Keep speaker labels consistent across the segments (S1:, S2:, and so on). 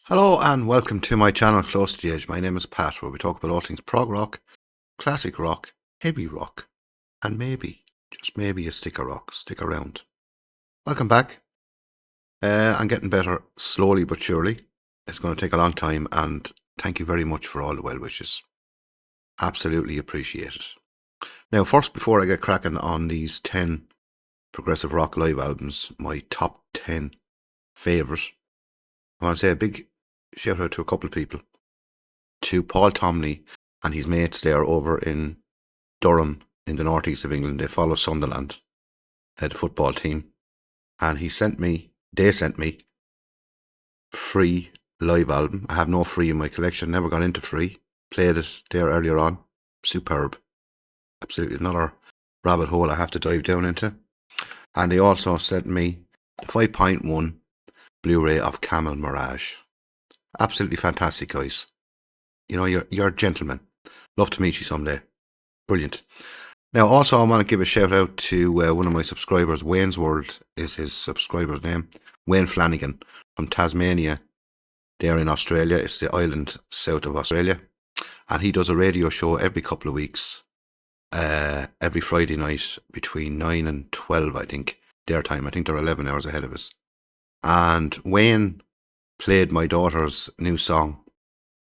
S1: Hello and welcome to my channel Close to the Edge. My name is Pat, where we talk about all things prog rock, classic rock, heavy rock, and maybe, just maybe, a sticker rock. Stick around. Welcome back. I'm getting better slowly but surely. It's going to take a long time, and thank you very much for all the well wishes. Absolutely appreciate it. Now, first, before I get cracking on these 10 progressive rock live albums, my top 10 favourite, I want to say a big shout out to a couple of people. To Paul Tomley and his mates there over in Durham in the northeast of England. They follow Sunderland, the football team. And they sent me free live album. I have no free in my collection, never got into free. Played it there earlier on. Superb. Absolutely another rabbit hole I have to dive down into. And they also sent me the 5.1 Blu-ray of Camel Mirage. Absolutely fantastic, guys. You know, you're gentlemen. Love to meet you someday. Brilliant. Now, also, I want to give a shout out to one of my subscribers. Wayne's World is his subscriber's name. Wayne Flanagan from Tasmania, there in Australia. It's the island south of Australia. And he does a radio show every couple of weeks, every Friday night between 9 and 12, I think, their time. I think they're 11 hours ahead of us. And Wayne played my daughter's new song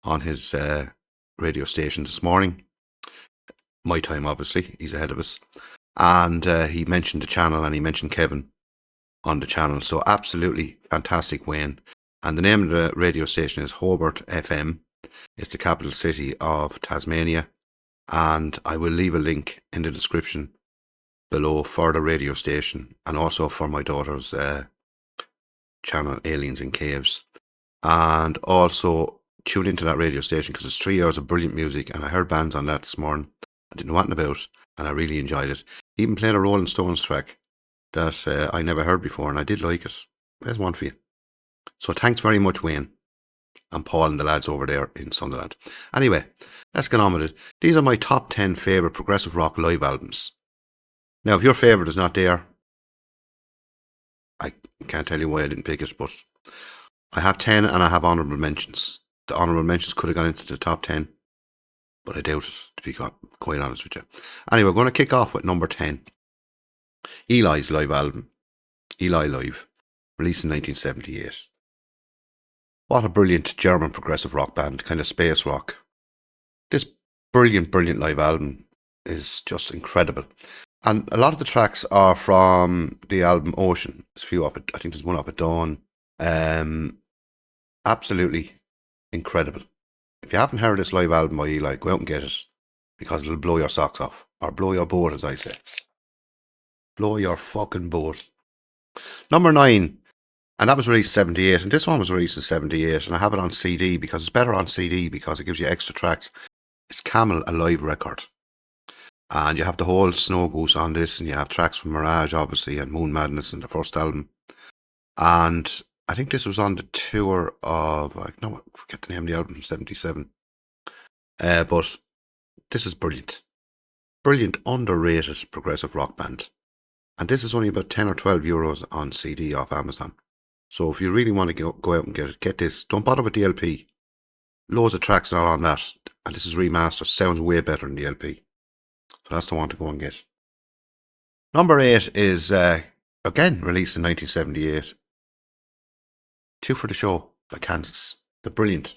S1: on his radio station this morning. My time, obviously. He's ahead of us. And he mentioned the channel, and he mentioned Kevin on the channel. So absolutely fantastic, Wayne. And the name of the radio station is Hobart FM. It's the capital city of Tasmania. And I will leave a link in the description below for the radio station and also for my daughter's channel, Aliens in Caves. And also tune into that radio station because it's 3 hours of brilliant music, and I heard bands on that this morning I didn't know anything about, and I really enjoyed it. Even playing a Rolling Stones track that I never heard before, and I did like it. There's one for you. So thanks very much, Wayne and Paul and the lads over there in Sunderland. Anyway, let's get on with it. These are my top 10 favourite progressive rock live albums. Now, if your favourite is not there, I can't tell you why I didn't pick it, but I have 10 and I have honourable mentions. The honourable mentions could have gone into the top 10, but I doubt it, to be quite honest with you. Anyway, we're going to kick off with number 10. Eli's live album, Eli Live, released in 1978. What a brilliant German progressive rock band, kind of space rock. This brilliant live album is just incredible. And a lot of the tracks are from the album Ocean. There's a few up at, I think there's one up at Dawn. Absolutely incredible. If you haven't heard this live album by Eli, go out and get it, because it'll blow your socks off. Or blow your boat, as I say. Blow your fucking boat. Number 9. And that was released in 78. And this one was released in 78. And I have it on CD because it's better on CD because it gives you extra tracks. It's Camel, a live record. And you have the whole Snow Goose on this. And you have tracks from Mirage, obviously, and Moon Madness in the first album. And I think this was on the tour of, I forget the name of the album, 77. But this is brilliant. Brilliant, underrated progressive rock band. And this is only about 10 or 12 euros on CD off Amazon. So if you really want to go out and get it, get this. Don't bother with the LP. Loads of tracks not on that. And this is remastered. Sounds way better than the LP. So that's the one to go and get. Number 8 is, again, released in 1978. Two for the Show by Kansas. The brilliant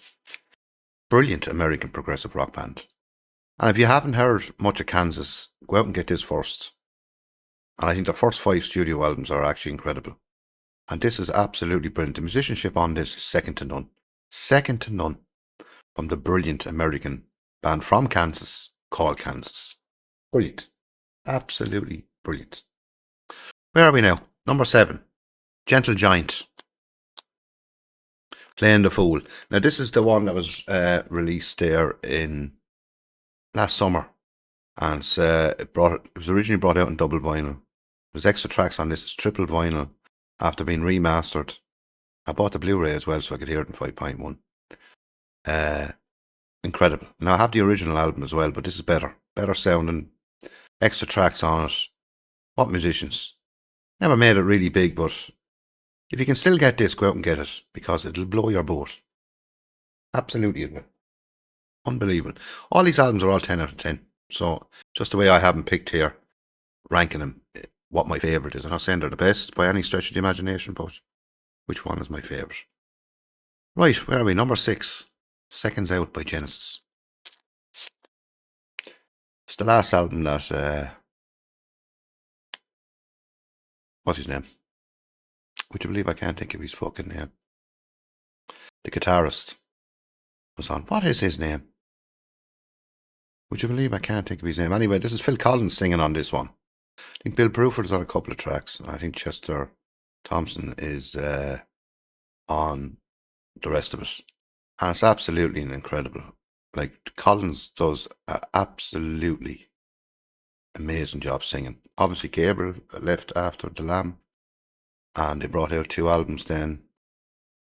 S1: American progressive rock band. And if you haven't heard much of Kansas, go out and get this first. And I think the first 5 studio albums are actually incredible. And this is absolutely brilliant. The musicianship on this is second to none. Second to none. From the brilliant American band from Kansas called Kansas. Brilliant. Absolutely brilliant. Where are we now? Number 7. Gentle Giant. Playing the Fool. Now this is the one that was released there in last summer. And it was originally brought out in double vinyl. There's extra tracks on this. It's triple vinyl after being remastered. I bought the Blu-ray as well so I could hear it in 5.1. Incredible. Now I have the original album as well, but this is better. Better sounding. Extra tracks on it. What musicians? Never made it really big, but if you can still get this, go out and get it, because it'll blow your boat. Absolutely unbelievable. All these albums are all 10 out of 10. So just the way I have them picked here, ranking them, what my favourite is. I'm not saying they're the best by any stretch of the imagination, but which one is my favourite? Right, where are we? Number 6, Seconds Out by Genesis. It's the last album that, what's his name? Would you believe I can't think of his fucking name? The guitarist was on. What is his name? Would you believe I can't think of his name? Anyway, this is Phil Collins singing on this one. I think Bill Bruford's on a couple of tracks. I think Chester Thompson is on the rest of it. And it's absolutely incredible. Like, Collins does an absolutely amazing job singing. Obviously, Gabriel left after The Lamb, and they brought out 2 albums then.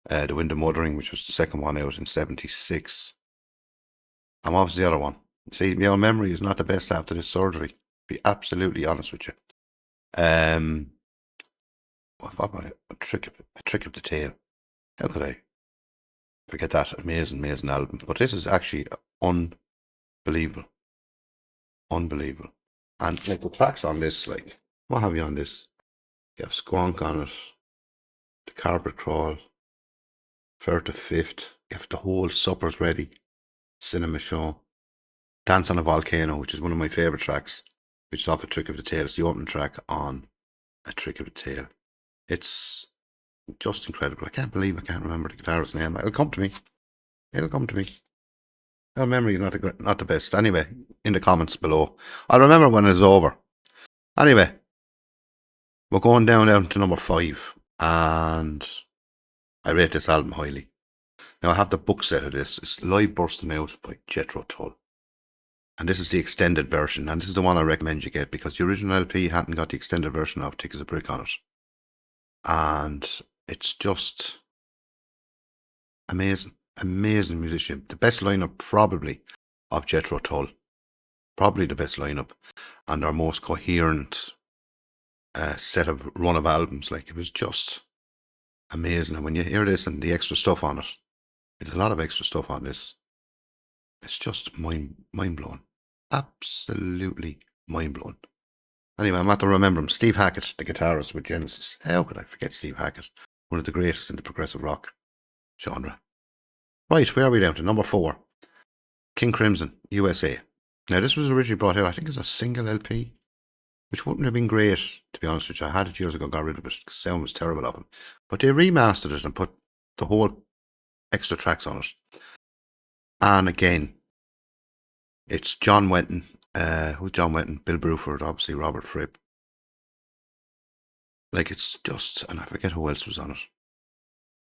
S1: The Wind of Mothering, which was the second one out in 76. And what was the other one? See, my own memory is not the best after this surgery. To be absolutely honest with you. What a trick of the tail. How could I forget that amazing album? But this is actually unbelievable. Unbelievable. And like the tracks on this, like, what have you on this? You have Squonk on it, The Carpet Crawl, Fair to Fifth, you have The Whole Supper's Ready, Cinema Show, Dance on a Volcano, which is one of my favourite tracks, which is off A Trick of the Tail. It's the opening track on A Trick of the Tail. It's just incredible. I can't believe I can't remember the guitarist's name. It'll come to me. It'll come to me. Our memory is not the best. Anyway, in the comments below. I'll remember when it's over. Anyway, we're going down to number 5. And I rate this album highly. Now, I have the book set of this. It's Live Bursting Out by Jethro Tull. And this is the extended version. And this is the one I recommend you get, because the original LP hadn't got the extended version of Thick as a Brick on it. And it's just amazing. Amazing musician. The best lineup probably of Jethro Tull. Probably the best lineup. And our most coherent set of run of albums. Like, it was just amazing. And when you hear this and the extra stuff on it, there's a lot of extra stuff on this. It's just mind-blowing. Absolutely mind-blowing. Anyway, I'm at to remember him. Steve Hackett, the guitarist with Genesis. How could I forget Steve Hackett? One of the greatest in the progressive rock genre. Right, where are we down to? Number 4. King Crimson, USA. Now, this was originally brought out, I think, as a single LP, which wouldn't have been great, to be honest with you. I had it years ago, got rid of it, because the sound was terrible of it. But they remastered it and put the whole extra tracks on it. And again, it's John Wetton. Who's John Wetton? Bill Bruford, obviously Robert Fripp. Like, it's just, and I forget who else was on it.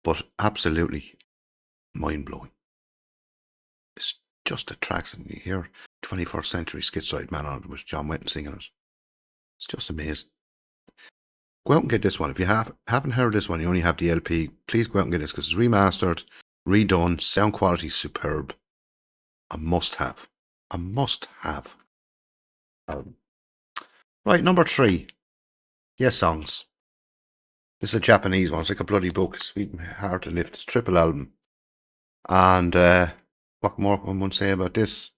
S1: But absolutely mind-blowing. It's just the tracks, and you hear 21st Century Schizoid Man on it with John Wetton singing it. It's just amazing. Go out and get this one. If you haven't heard this one, you only have the LP, please go out and get this, because it's remastered, redone, sound quality superb. A must-have. A must-have. Right, number 3. Yes Songs. This is a Japanese one. It's like a bloody book. It's sweet and hard to lift. It's a triple album. And what more can one say about this?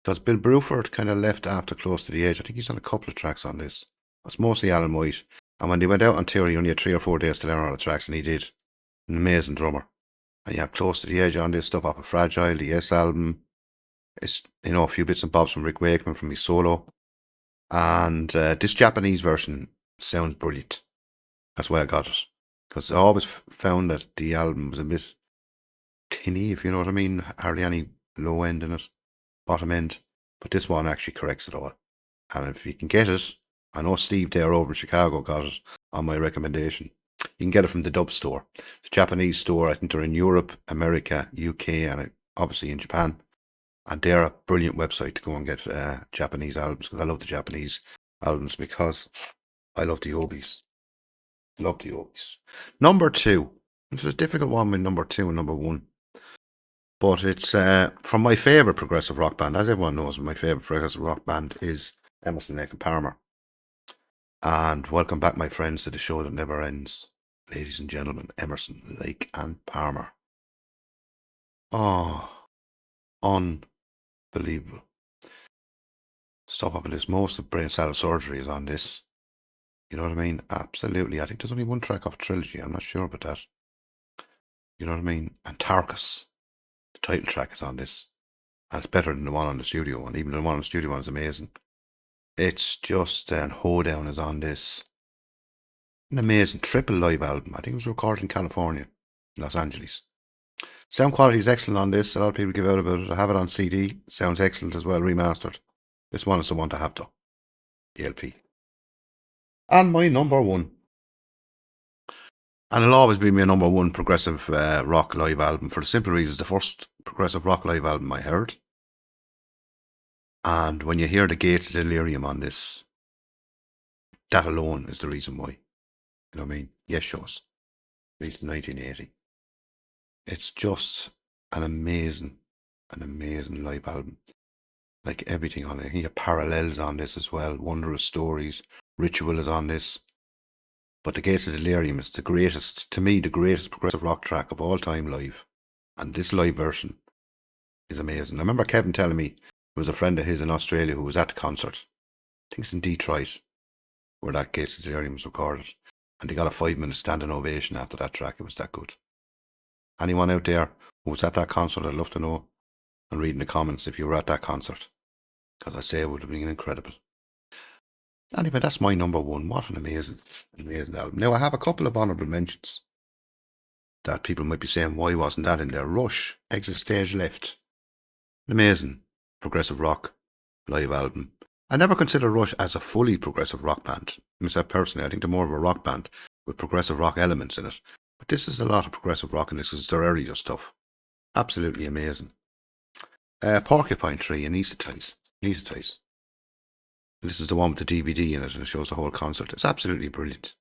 S1: Because Bill Bruford kind of left after Close to the Edge. I think he's on a couple of tracks on this. It's mostly Alan White. And when they went out on tour, he only had 3 or 4 days to learn all the tracks, and he did. An amazing drummer. And you have Close to the Edge on this stuff off of Fragile, the Yes album. It's, a few bits and bobs from Rick Wakeman from his solo. And this Japanese version sounds brilliant. That's why I got it. Because I always found that the album was a bit tinny, if you know what I mean. Hardly any low end in it, bottom end. But this one actually corrects it all. And if you can get it, I know Steve there over in Chicago got it on my recommendation. You can get it from the Dub Store. It's a Japanese store. I think they're in Europe, America, UK, and obviously in Japan. And they're a brilliant website to go and get Japanese albums, because I love the Japanese albums, because I love the oldies. Love the oldies. Number 2. It's a difficult one with number 2 and number 1. But it's from my favourite progressive rock band. As everyone knows, my favourite progressive rock band is Emerson, Lake and Palmer. And welcome back, my friends, to the show that never ends. Ladies and gentlemen, Emerson, Lake and Palmer. Oh, unbelievable. Stop up at this. Most of brain cell surgery is on this. You know what I mean? Absolutely. I think there's only one track off Trilogy. I'm not sure about that. You know what I mean? And Tarkus, the title track, is on this. And it's better than the one on the studio one. Even the one on the studio one is amazing. It's just, and Hoedown is on this. An amazing triple live album. I think it was recorded in California, Los Angeles. Sound quality is excellent on this. A lot of people give out about it. I have it on CD. Sounds excellent as well, remastered. This one is the one to have though. The LP. And my number one. And it'll always be my number one progressive rock live album for the simple reason it's the first progressive rock live album I heard. And when you hear the Gates of Delirium on this, that alone is the reason why. You know what I mean? Yes, shows. Released in 1980. It's just an amazing live album. Like everything on it. You have Parallels on this as well. Wondrous Stories. Ritual is on this. But the Gates of Delirium is the greatest, to me, the greatest progressive rock track of all time live. And this live version is amazing. I remember Kevin telling me there was a friend of his in Australia who was at the concert. I think it's in Detroit, where that Gates of Delirium was recorded. And they got a 5-minute standing ovation after that track. It was that good. Anyone out there who was at that concert, I'd love to know and read in the comments if you were at that concert. Because I'd say it would have been incredible. Anyway, that's my number one. What an amazing album. Now, I have a couple of honourable mentions that people might be saying, why wasn't that in there? Rush, Exit Stage Left. Amazing progressive rock live album. I never consider Rush as a fully progressive rock band. Myself personally, I think they're more of a rock band with progressive rock elements in it. But this is a lot of progressive rock in this because it's their earlier stuff. Absolutely amazing. Porcupine Tree and Anesthetize. This is the one with the DVD in it and it shows the whole concert. It's absolutely brilliant.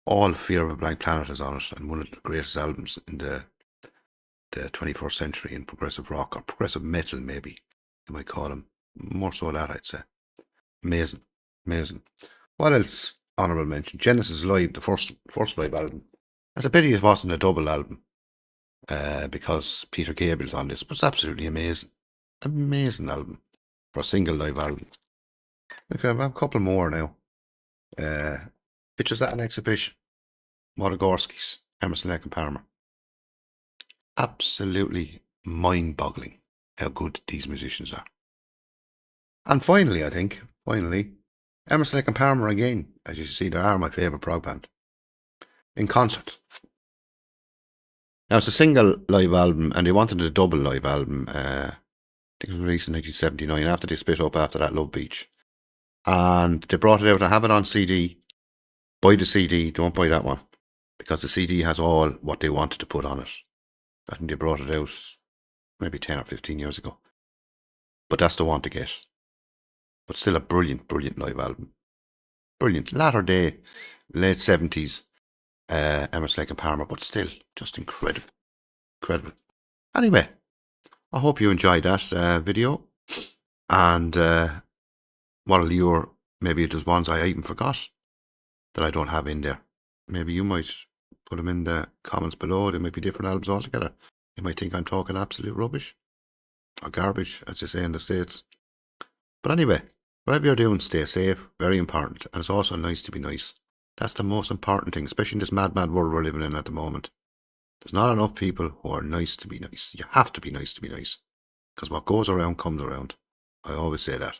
S1: All Fear of a Blank Planet is on it and one of the greatest albums in the 21st century in progressive rock or progressive metal maybe you might call them. More so that I'd say. Amazing. What else? Honourable mention. Genesis Live, the first live album. It's a pity it wasn't a double album because Peter Gabriel's on this, but it's absolutely amazing. Amazing album for a single live album. Okay, I have a couple more now. Pictures at an Exhibition. Motogorsky's, Emerson, Lake and Palmer. Absolutely mind-boggling how good these musicians are. And finally, Emerson, Lake and Palmer again. As you see, they are my favourite prog band. In concert. Now, it's a single live album, and they wanted a double live album. I think it was released in 1979, after they split up after that Love Beach. And they brought it out. I have it on CD. Buy the CD, don't buy that one. Because the CD has all what they wanted to put on it. I think they brought it out maybe 10 or 15 years ago. But that's the one to get. But still a brilliant live album. Brilliant. Latter day, late 70s, Emerson, Lake and Palmer, but still just incredible. Anyway, I hope you enjoyed that video. And what are your, maybe there's ones I even forgot that I don't have in there. Maybe you might put them in the comments below. They might be different albums altogether. You might think I'm talking absolute rubbish or garbage, as you say in the States. But anyway, whatever you're doing, stay safe. Very important. And it's also nice to be nice. That's the most important thing, especially in this mad world we're living in at the moment. There's not enough people who are nice to be nice. You have to be nice to be nice. Because what goes around comes around. I always say that.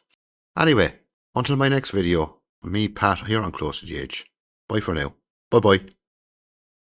S1: Anyway, until my next video, me, Pat, here on Close to GH. Bye for now. Bye-bye.